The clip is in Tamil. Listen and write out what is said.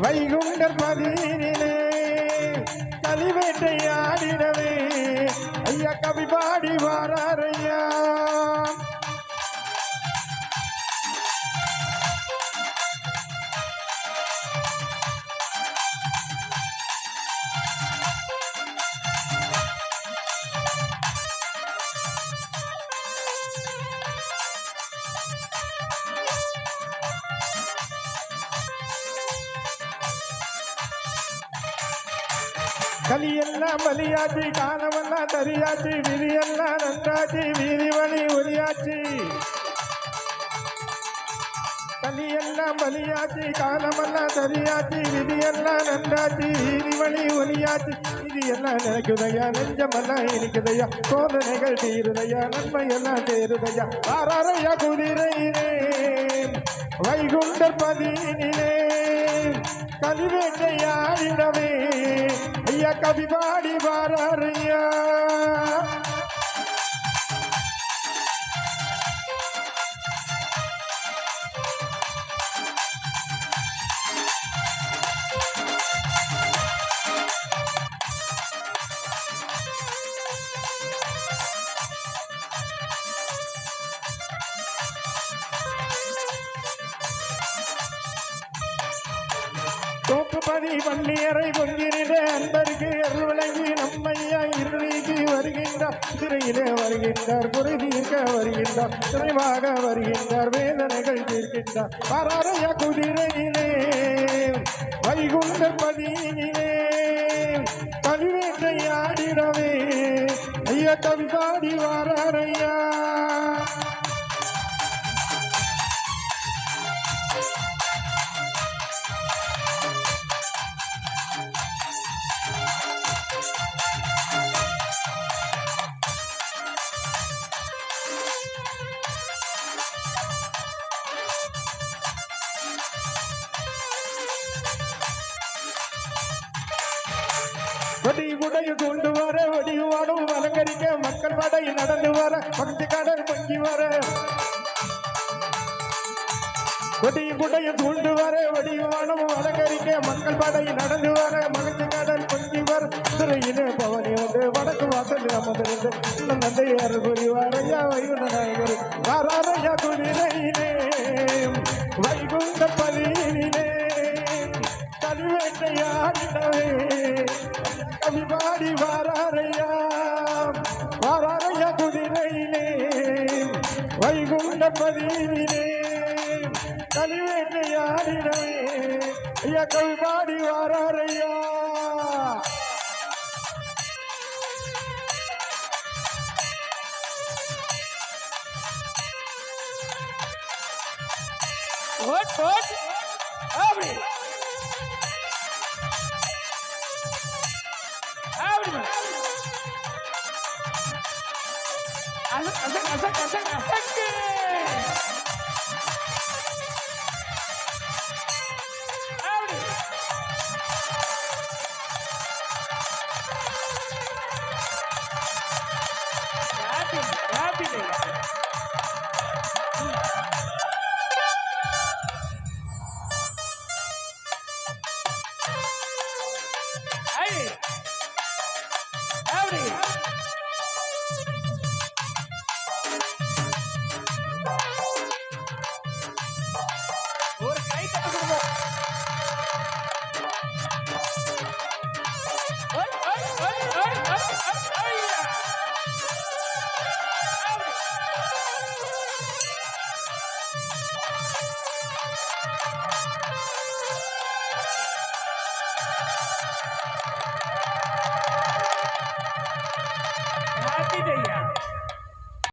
வைகுண்டர் பதியினிலே கலிவேட்டையாடிடவே ஐயா கவி பாடி வாராரையா. கலியெல்லாம் பலியாச்சு, காலமெல்லாம் தரியாச்சு, விதியெல்லாம் நன்றாச்சு, வீதி வழி ஒலியாச்சு. கலியெல்லாம் பலியாச்சு, காலமெல்லாம் தரியாச்சு, விதியெல்லாம் நன்றாச்சு, வீதி வழி ஒலியாச்சு. இது எல்லாம் நினைக்குதையா, நெஞ்சமெல்லாம் இனிக்குதையா, சோதனைகள் தீருதையா, நன்மையெல்லாம் சேருதையா. வாராரையா குதிரையிலே வைகுண்டர் பதியினிலே கலிவேட்டையாடிடவே ஐயா கவி பாடி வாராரையா. தோப்புப்பதி பள்ளியறை கொஞ்சினிலே அன்பருக்கு அருள் வழங்கி நம்மையா இருளிக்கு வருகின்றார். சிறையிலே வருகின்றார், குறை தீர்க்க வருகின்றார், சிறைவாக வருகின்றார், வேதனைகள் தீர்க்கின்றார். வாராரையா குதிரையிலே வைகுண்டர் பதியினிலே கலிவேட்டையாடிடவே ஐயா கவி பாடி வாராரையா. வடி உடைய கொண்டு வர வடிவாடும் அலங்கரிக்க மக்கள் படை நடந்து வர பக்தி கடல் பொங்கி வர. வடி உடைய கொண்டு வர வடிவாடும் அலங்கரிக்க மக்கள் படை நடந்து வர மகிழ்ச்சி கடல் பொங்கி வர. சிறையிலே பவனி வந்து வடக்கு வாசல் அமர்ந்திருந்து இன்னும் நந்தையார் புரிவாரையா வைகுண்டர் வாராரையா குதிரையிலே வைகுண்ட பதியினிலே கலிவேட்டையாடிடவே கவி பாடி வாராரையா. வாராரையா குதிரையிலே வைகுண்ட பதியினிலே கலிவேட்டையாடிடவே ஐயா கவி பாடி வாராரையா. Asik.